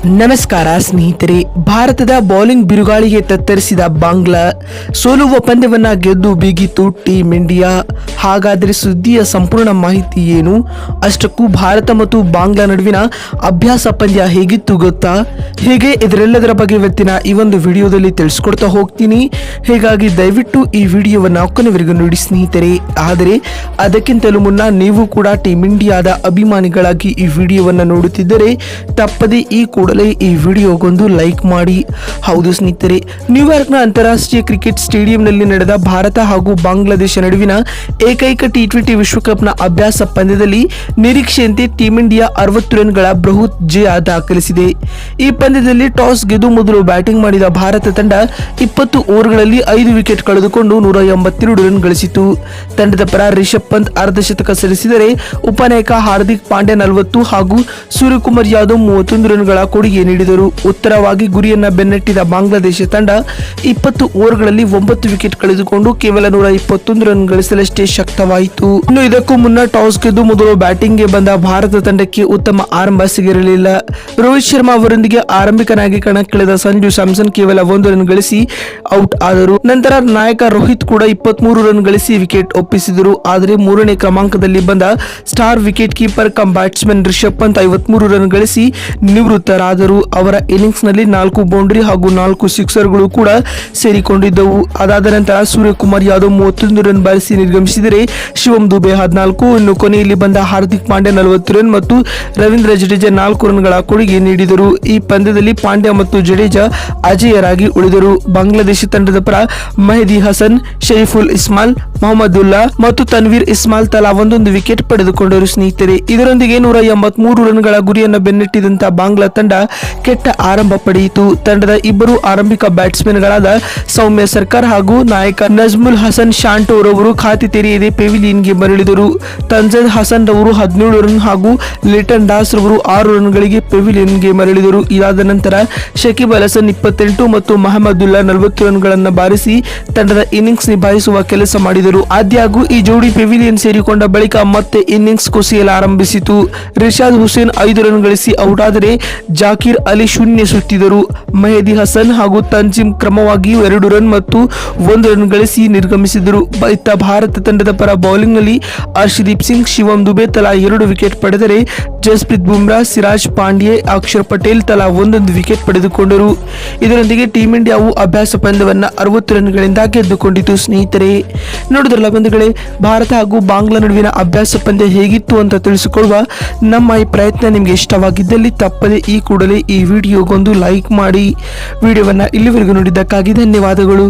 ನಮಸ್ಕಾರ ಸ್ನೇಹಿತರೆ. ಭಾರತದ ಬೌಲಿಂಗ್ ಬಿರುಗಾಳಿಗೆ ತತ್ತರಿಸಿದ ಬಾಂಗ್ಲಾ ಸೋಲುವ ಪಂದ್ಯವನ್ನ ಗೆದ್ದು ಬೀಗಿತು ಟೀಮ್ ಇಂಡಿಯಾ. ಹಾಗಾದರೆ ಸುದ್ದಿಯ ಸಂಪೂರ್ಣ ಮಾಹಿತಿ ಏನು? ಅಷ್ಟಕ್ಕೂ ಭಾರತ ಮತ್ತು ಬಾಂಗ್ಲಾ ನಡುವಿನ ಅಭ್ಯಾಸ ಪಂದ್ಯ ಹೇಗಿತ್ತು ಗೊತ್ತಾ? ಹೀಗೆ ಇದರೆಲ್ಲದರ ಬಗ್ಗೆ ಇವತ್ತಿನ ಈ ಒಂದು ವಿಡಿಯೋದಲ್ಲಿ ತಿಳಿಸ್ಕೊಡ್ತಾ ಹೋಗ್ತೀನಿ. ಹೀಗಾಗಿ ದಯವಿಟ್ಟು ಈ ವಿಡಿಯೋವನ್ನು ಕೊನೆವರೆಗೂ ನೋಡಿ ಸ್ನೇಹಿತರೆ. ಆದರೆ ಅದಕ್ಕಿಂತಲೂ ಮುನ್ನ ನೀವು ಕೂಡ ಟೀಮ್ ಇಂಡಿಯಾದ ಅಭಿಮಾನಿಗಳಾಗಿ ಈ ವಿಡಿಯೋವನ್ನು ನೋಡುತ್ತಿದ್ದರೆ ತಪ್ಪದೆ ಈ ಕೂಡಲೇ ಈ ವಿಡಿಯೋಗೊಂದು ಲೈಕ್ ಮಾಡಿ. ಹೌದು ಸ್ನೇಹಿತರೆ, ನ್ಯೂಯಾರ್ಕ್ನ ಅಂತಾರಾಷ್ಟ್ರೀಯ ಕ್ರಿಕೆಟ್ ಸ್ಟೇಡಿಯಂನಲ್ಲಿ ನಡೆದ ಭಾರತ ಹಾಗೂ ಬಾಂಗ್ಲಾದೇಶ ನಡುವಿನ ಏಕೈಕ ಟಿ20 ವಿಶ್ವಕಪ್ನ ಅಭ್ಯಾಸ ಪಂದ್ಯದಲ್ಲಿ ನಿರೀಕ್ಷೆಯಂತೆ ಟೀಂ ಇಂಡಿಯಾ 60 ರನ್ಗಳ ಬೃಹತ್ ಜಯ ದಾಖಲಿಸಿದೆ. ಈ ಪಂದ್ಯದಲ್ಲಿ ಟಾಸ್ ಗೆದ್ದು ಮೊದಲು ಬ್ಯಾಟಿಂಗ್ ಮಾಡಿದ ಭಾರತ ತಂಡ 20 ಓವರ್ಗಳಲ್ಲಿ 5 ವಿಕೆಟ್ ಕಳೆದುಕೊಂಡು 182 ರನ್ ಗಳಿಸಿತು. ತಂಡದ ಪರ ರಿಷಬ್ ಪಂತ್ ಅರ್ಧಶತಕ ಸಿಡಿಸಿದರೆ ಉಪನಾಯಕ ಹಾರ್ದಿಕ್ ಪಾಂಡ್ಯ 40 ಹಾಗೂ ಸೂರ್ಯಕುಮಾರ್ ಯಾದವ್ 31 ರನ್ಗಳ ಕೊಡುಗೆ ನೀಡಿದರು. ಉತ್ತರವಾಗಿ ಗುರಿಯನ್ನ ಬೆನ್ನಟ್ಟಿದ ಬಾಂಗ್ಲಾದೇಶ ತಂಡ 20 ಓವರ್ಗಳಲ್ಲಿ 9 ವಿಕೆಟ್ ಕಳೆದುಕೊಂಡು ಕೇವಲ 121 ರನ್ ಗಳಿಸಲಷ್ಟೇ ಶಕ್ತವಾಯಿತು. ಇನ್ನು ಇದಕ್ಕೂ ಮುನ್ನ ಟಾಸ್ ಗೆದ್ದು ಮೊದಲು ಬ್ಯಾಟಿಂಗ್ಗೆ ಬಂದ ಭಾರತ ತಂಡಕ್ಕೆ ಉತ್ತಮ ಆರಂಭ ಸಿಗಿರಲಿಲ್ಲ. ರೋಹಿತ್ ಶರ್ಮಾ ಅವರೊಂದಿಗೆ ಆರಂಭಿಕನಾಗಿ ಕಣಕ್ಕಿಳಿದ ಸಂಜು ಸ್ಯಾಮ್ಸನ್ ಕೇವಲ 1 ರನ್ ಗಳಿಸಿ ಔಟ್ ಆದರು. ನಂತರ ನಾಯಕ ರೋಹಿತ್ ಕೂಡ 23 ರನ್ ಗಳಿಸಿ ವಿಕೆಟ್ ಒಪ್ಪಿಸಿದರು. ಆದರೆ 3ನೇ ಕ್ರಮಾಂಕದಲ್ಲಿ ಬಂದ star wicket keeper cum batsman Rishabh Pant 53 run ಗಳಿಸಿ ನಿವೃತ್ತರಾದರು. ಅವರ ಇನ್ನಿಂಗ್ಸ್ ನಲ್ಲಿ 4 ಬೌಂಡ್ರಿ ಹಾಗೂ 4 ಸಿಕ್ಸರ್ಗಳು ಕೂಡ ಸೇರಿಕೊಂಡಿದ್ದವು. ಅದಾದ ನಂತರ ಸೂರ್ಯಕುಮಾರ್ ಯಾದವ್ 31 ರನ್ ಬಾರಿಸಿ ನಿರ್ಗಮಿಸಿದರೆ ಶಿವಮ್ ದುಬೆ 14, ಇನ್ನು ಕೊನೆಯಲ್ಲಿ ಬಂದ ಹಾರ್ದಿಕ್ ಪಾಂಡ್ಯ 40 ರನ್ ಮತ್ತು ರವೀಂದ್ರ ಜಡೇಜಾ 4 ರನ್ಗಳ ಕೊಡುಗೆ ನೀಡಿದರು. ಈ ಪಂದ್ಯದಲ್ಲಿ ಪಾಂಡ್ಯ ಮತ್ತು ಜಡೇಜಾ ಅಜೇಯರಾಗಿ ಉಳಿದರು. ಬಾಂಗ್ಲಾದೇಶ ತಂಡದ ಪರ ಮೆಹದಿ ಹಸನ್, ಶರೀಫುಲ್ ಇಸ್ಮಾಲ್, ಮೊಹಮ್ಮದುಲ್ಲಾ ಮತ್ತು ತನ್ವೀರ್ ಇಸ್ಮಾಲ್ ತಲಾ ಒಂದೊಂದು ವಿಕೆಟ್ ಪಡೆದುಕೊಂಡರು. ಸ್ನೇಹಿತರೆ, ಇದರೊಂದಿಗೆ 183 ರನ್ಗಳ ಗುರಿಯನ್ನು ಬೆನ್ನಟ್ಟಿದಂತ ಬಾಂಗ್ಲಾ ತಂಡ ಕೆಟ್ಟ ಆರಂಭ ಪಡೆಯಿತು. ತಂಡದ ಇಬ್ಬರು ಆರಂಭಿಕ ಬ್ಯಾಟ್ಸ್ಮನ್ಗಳಾದ ಸೌಮ್ಯ ಸರ್ಕಾರ್ ಹಾಗೂ ನಾಯಕ ನಜ್ಮುಲ್ ಹಸನ್ ಶಾಂಟೋ ರವರು ಖಾತೆ ತೆರೆಯದೆ ಪೆವಿಲಿಯನ್ಗೆ ಮರಳಿದರು. ತನ್ಜದ್ ಹಸನ್ ರವರು 17 ರನ್ ಹಾಗೂ ಲಿಟನ್ ದಾಸ್ ರವರು 6 ರನ್ಗಳಿಗೆ ಪೆವಿಲಿಯನ್ಗೆ ಮರಳಿದರು. ಇದಾದ ನಂತರ ಶಕೀಬ್ ಅಲ್ ಹಸನ್ 28 ಮತ್ತು ಮಹಮ್ಮದುಲ್ಲಾ 40 ರನ್ಗಳನ್ನು ಬಾರಿಸಿ ತಂಡದ ಇನ್ನಿಂಗ್ಸ್ ನಿಭಾಯಿಸುವ ಕೆಲಸ ಮಾಡಿದರು. ಆದ್ಯಾಗೂ ಈ ಜೋಡಿ ಪೆವಿಲಿಯನ್ ಸೇರಿಕೊಂಡ ಬಳಿಕ ಮತ್ತೆ ಇನ್ನಿಂಗ್ಸ್ ಕುಸಿಯಲು ಆರಂಭಿಸಿತು. ರಿಷಾದ್ ಹುಸೇನ್ 5 ರನ್ ಗಳಿಸಿ ಔಟ್ ಆದರೆ ಜಾಕೀರ್ ಅಲಿ ಶೂನ್ಯ ಸುತ್ತಿದರು. ಮೆಹದಿ ಹಸನ್ ಹಾಗೂ ತನ್ಜಿಮ್ ಕ್ರಮವಾಗಿ 2 ರನ್ ಮತ್ತು 1 ರನ್ ಗಳಿಸಿ ನಿರ್ಗಮಿಸಿದರು. ಇತ್ತ ಭಾರತ ತಂಡದ ಪರ ಬೌಲಿಂಗ್ ನಲ್ಲಿ ಹರ್ಷದೀಪ್ ಸಿಂಗ್, ಶಿವಮ್ ದುಬೆ ತಲಾ 2 ವಿಕೆಟ್ ಪಡೆದರೆ ಜಸ್ಪ್ರೀತ್ ಬುಮ್ರಾ, ಸಿರಾಜ್ ಪಾಂಡ್ಯ, ಅಕ್ಷರ್ ಪಟೇಲ್ ತಲಾ 1 ವಿಕೆಟ್ ಪಡೆದುಕೊಂಡರು. ಇದರೊಂದಿಗೆ ಟೀಂ ಇಂಡಿಯಾವು ಅಭ್ಯಾಸ ಪಂದ್ಯವನ್ನ 60 ರನ್ಗಳಿಂದ ಗೆದ್ದುಕೊಂಡಿತು. ಸ್ನೇಹಿತರೆ, ನೋಡಿದ್ರಲ್ಲ ಬಂಧುಗಳೇ, ಭಾರತ ಹಾಗೂ ಬಾಂಗ್ಲಾ ನಡುವಿನ ಅಭ್ಯಾಸ ಪಂದ್ಯ ಹೇಗಿತ್ತು ಅಂತ ತಿಳಿಸಿಕೊಳ್ಳುವ ನಮ್ಮ ಈ ಪ್ರಯತ್ನ ನಿಮಗೆ ಇಷ್ಟವಾಗಿದ್ದಲ್ಲಿ ತಪ್ಪದೆ ಈ ಕೂಡಲೇ ಈ ವಿಡಿಯೋಗೊಂದು ಲೈಕ್ ಮಾಡಿ. ವಿಡಿಯೋವನ್ನ ಇಲ್ಲಿವರೆಗೂ ನೋಡಿದ್ದಕ್ಕಾಗಿ ಧನ್ಯವಾದಗಳು.